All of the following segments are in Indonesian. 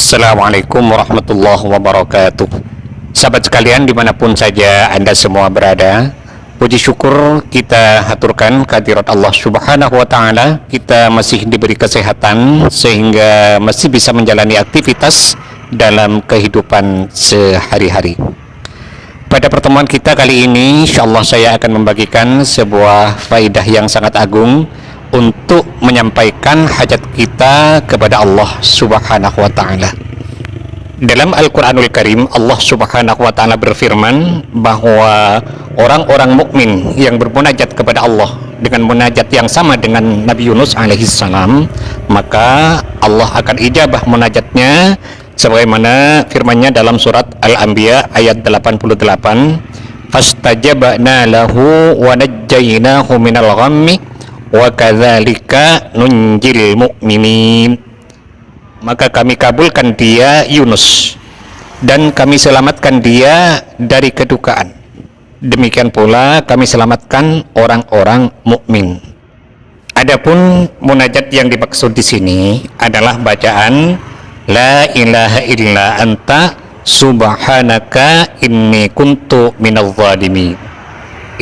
Assalamualaikum warahmatullahi wabarakatuh. Sahabat sekalian dimanapun saja Anda semua berada, puji syukur kita haturkan kehadirat Allah subhanahu wa ta'ala. Kita masih diberi kesehatan sehingga masih bisa menjalani aktivitas dalam kehidupan sehari-hari. Pada pertemuan kita kali ini, insyaallah saya akan membagikan sebuah faidah yang sangat agung untuk menyampaikan hajat kita kepada Allah subhanahu wa ta'ala. Dalam Al-Quranul Karim, Allah subhanahu wa ta'ala berfirman bahwa orang-orang mukmin yang bermunajat kepada Allah dengan munajat yang sama dengan Nabi Yunus alaihissalam, maka Allah akan ijabah munajatnya sebagaimana firman-Nya dalam surat Al-Anbiya ayat 88, fastajabna lahu wa najjaynahu minal ghammi wa kadzalika nunjil mu'minin. Maka kami kabulkan dia Yunus dan kami selamatkan dia dari kedukaan. Demikian pula kami selamatkan orang-orang mukmin. Adapun munajat yang dimaksud di sini adalah bacaan la ilaha illa anta subhanaka inni kuntu minadz zalimin.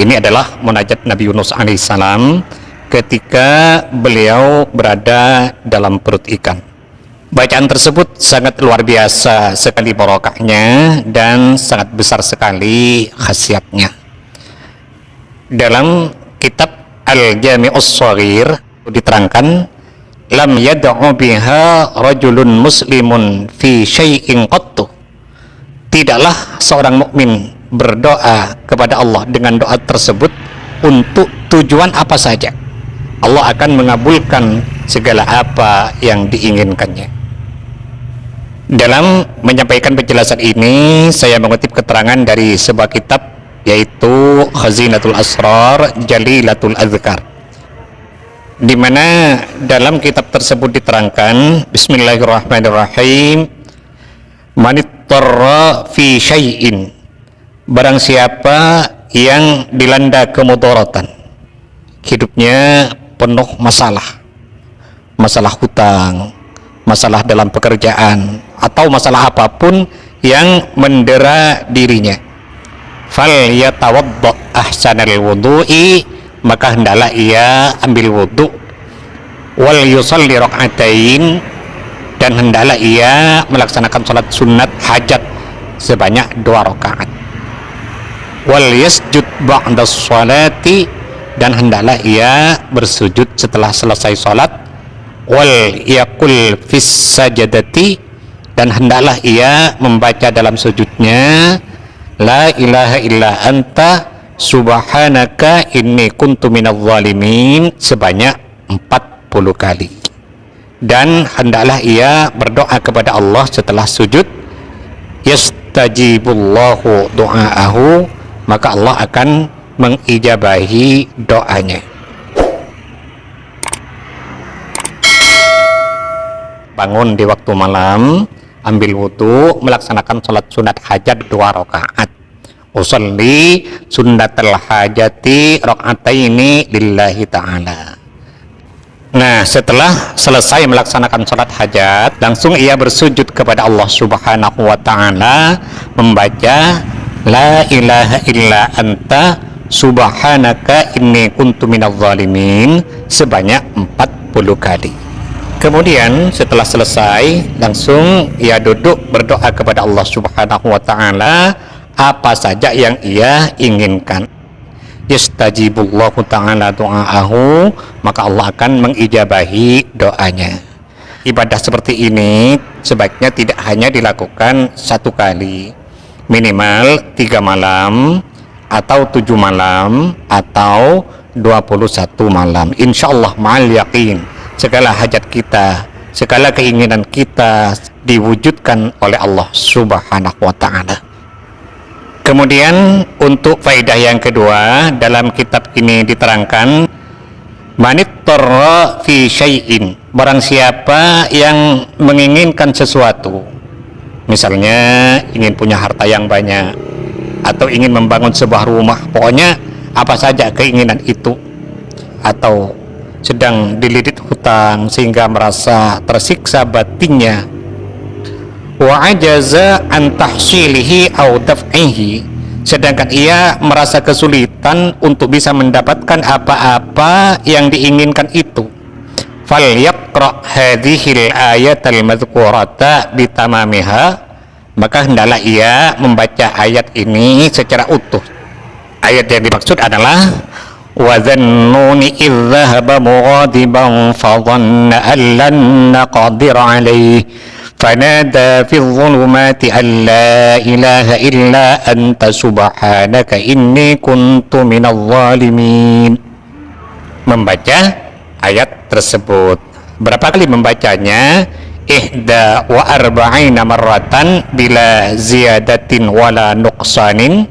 Ini adalah munajat Nabi Yunus alaihissalam ketika beliau berada dalam perut ikan. Bacaan tersebut sangat luar biasa sekali barokahnya dan sangat besar sekali khasiatnya. Dalam kitab Al-Jami'us Shaghir diterangkan, lam yad'u biha rajulun muslimun fi syai'in qattu. Tidaklah seorang mukmin berdoa kepada Allah dengan doa tersebut untuk tujuan apa saja. Allah akan mengabulkan segala apa yang diinginkannya. Dalam menyampaikan penjelasan ini, saya mengutip keterangan dari sebuah kitab, yaitu Khazinatul Asrar Jalilatul Azkar, di mana dalam kitab tersebut diterangkan, bismillahirrahmanirrahim, manittarra fi syai'in, barang siapa yang dilanda kemudaratan, hidupnya penuh masalah hutang, masalah dalam pekerjaan, atau masalah apapun yang mendera dirinya, fal yatawadda ahsanal wudu'i, maka hendaklah ia ambil wudu, wal yusalli rak'atain, dan hendaklah ia melaksanakan salat sunat hajat sebanyak 2 rakaat, wal yasjud ba'da sholati, dan hendaklah ia bersujud setelah selesai salat, wal yaqul fis sajadati, dan hendaklah ia membaca dalam sujudnya la ilaha illa anta subhanaka inni kuntu minadz zalimin sebanyak 40 kali. Dan hendaklah ia berdoa kepada Allah setelah sujud, yastajibullahu du'aahu, maka Allah akan mengijabahi doanya. Bangun di waktu malam, ambil wudu, melaksanakan sholat sunat hajat 2 rakaat. Usolli sunnatal hajati raka'ataini lillahi ta'ala. Nah, setelah selesai melaksanakan sholat hajat, langsung ia bersujud kepada Allah subhanahu wa ta'ala, membaca la ilaha illa anta subhanaka inni kuntu minadz zalimin sebanyak 40 kali. Kemudian setelah selesai, langsung ia duduk berdoa kepada Allah subhanahu wa ta'ala apa saja yang ia inginkan. Yastajibullahu ta'ala du'aahu, maka Allah akan mengijabahi doanya. Ibadah seperti ini sebaiknya tidak hanya dilakukan 1 kali, minimal 3 malam atau 7 malam atau 21 malam. Insyaallah ma'al yakin, segala hajat kita, segala keinginan kita diwujudkan oleh Allah subhanahu wa ta'ala. Kemudian untuk faedah yang kedua, dalam kitab ini diterangkan, manittarra fi syai'in, barang siapa yang menginginkan sesuatu, misalnya ingin punya harta yang banyak, atau ingin membangun sebuah rumah, pokoknya apa saja keinginan itu, atau sedang dililit hutang sehingga merasa tersiksa batinnya, wa ajaza an tahsilihi aw daf'ihi, sedangkan ia merasa kesulitan untuk bisa mendapatkan apa-apa yang diinginkan itu, falyaqra hadhil ayatal madhkurata bitamamiha, maka hendaklah ia membaca ayat ini secara utuh. Ayat yang dimaksud adalah wa dhannuni idh dhahaba mughadiban fa dhanna an lan naqdir alayhi fanada fi dhulumati an la ilaha illa anta subhanaka inni kuntu minadh dhalimin. Membaca ayat tersebut berapa kali membacanya? Ihda wa arba'ina marratan bila ziyadatin wala nuqsanin,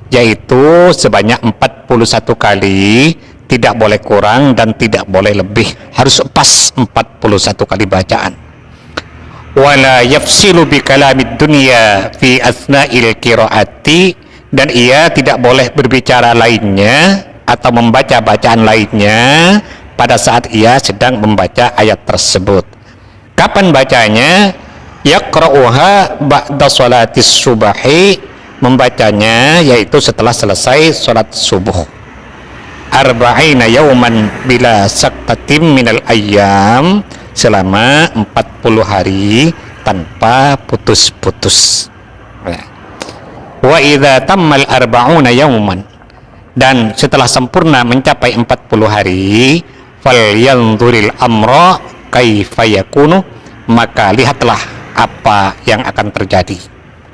yaitu sebanyak 41 kali, tidak boleh kurang dan tidak boleh lebih, harus pas 41 kali bacaan. Wala yafsilu bi kalamid dunya fi asna'il qiraati, dan ia tidak boleh berbicara lainnya atau membaca bacaan lainnya pada saat ia sedang membaca ayat tersebut. Kapan bacanya? Yaqra'uha ba'da sholatis subahi, membacanya yaitu setelah selesai sholat subuh. Arba'ina yauman bila saktatim minal ayyam, selama 40 hari tanpa putus-putus. Wa idza tammal arba'una yauman, dan setelah sempurna mencapai 40 hari, falyanzuril amra kaifa yakunu, maka lihatlah apa yang akan terjadi.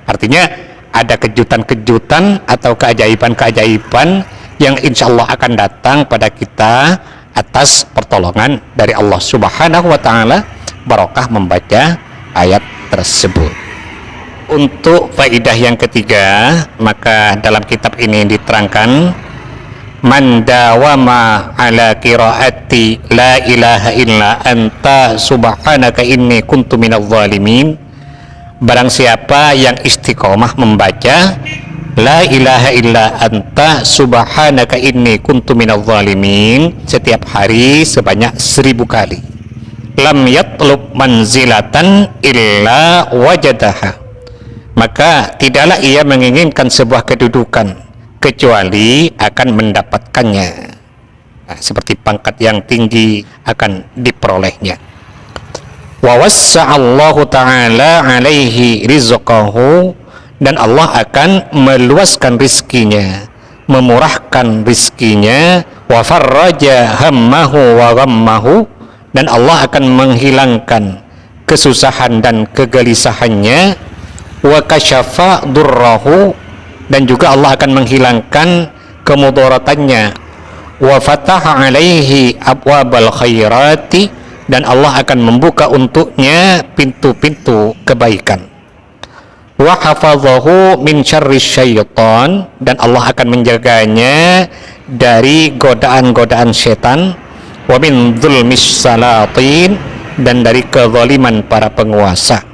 Artinya ada kejutan-kejutan atau keajaiban-keajaiban yang insya Allah akan datang pada kita atas pertolongan dari Allah Subhanahu wa Ta'ala, barokah membaca ayat tersebut. Untuk faidah yang ketiga, maka dalam kitab ini diterangkan, man dawama ala qiraati la ilaha illa anta subhanaka inni kuntu minadh dhalimin, barang siapa yang istiqomah membaca la ilaha illa anta subhanaka inni kuntu minadh dhalimin setiap hari sebanyak 1000 kali, lam yatlub manzilatan illa wajadaha, maka tidaklah ia menginginkan sebuah kedudukan kecuali akan mendapatkannya. Nah, seperti pangkat yang tinggi akan diperolehnya. Wa wassa'allahu ta'ala alaihi rizqahu, dan Allah akan meluaskan rizkinya, memurahkan rizkinya. Wa farraja hammahu wa ghammahu, dan Allah akan menghilangkan kesusahan dan kegelisahannya. Wa kasyafa durrahu, dan juga Allah akan menghilangkan kemudaratannya. Wa fataha alaihi abwabal khairati, dan Allah akan membuka untuknya pintu-pintu kebaikan. Wa hafazahu min syarri syaitan, dan Allah akan menjaganya dari godaan-godaan setan. Wa min dzulmis salatin, dan dari kezaliman para penguasa.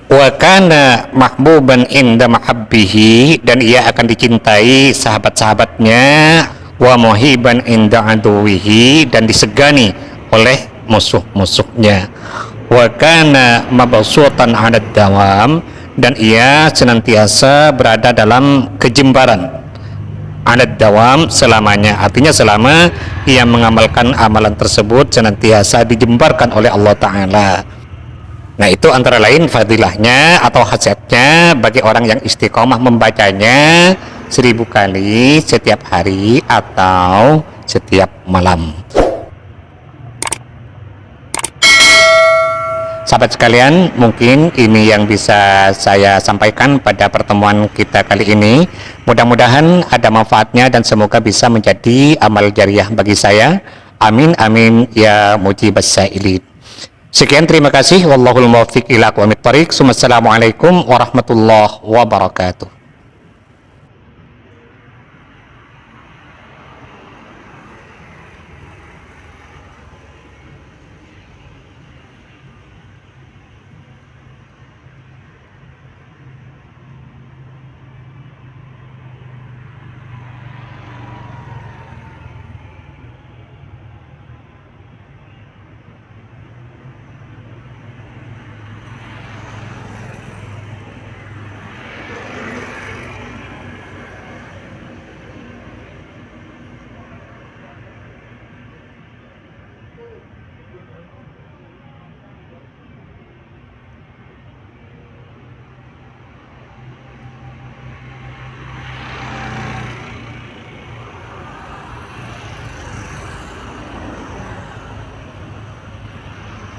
Wa kana mahbuban inda mahabbihi, dan ia akan dicintai sahabat-sahabatnya. Wa muhiban inda aduwihi, dan disegani oleh musuh-musuhnya. Wa kana mabsutan 'alad dawam, dan ia senantiasa berada dalam kejembaran. 'Alad dawam, selamanya, artinya selama ia mengamalkan amalan tersebut senantiasa dijembarkan oleh Allah Ta'ala. Nah, itu antara lain fadilahnya atau khasiatnya bagi orang yang istiqomah membacanya 1000 kali setiap hari atau setiap malam. Sahabat sekalian, mungkin ini yang bisa saya sampaikan pada pertemuan kita kali ini. Mudah-mudahan ada manfaatnya dan semoga bisa menjadi amal jariah bagi saya. Amin amin ya mujibas sa'ilin. Sekian, terima kasih. Wallahul muwaffiq ila aqwamit thoriq. Assalamualaikum warahmatullahi wabarakatuh.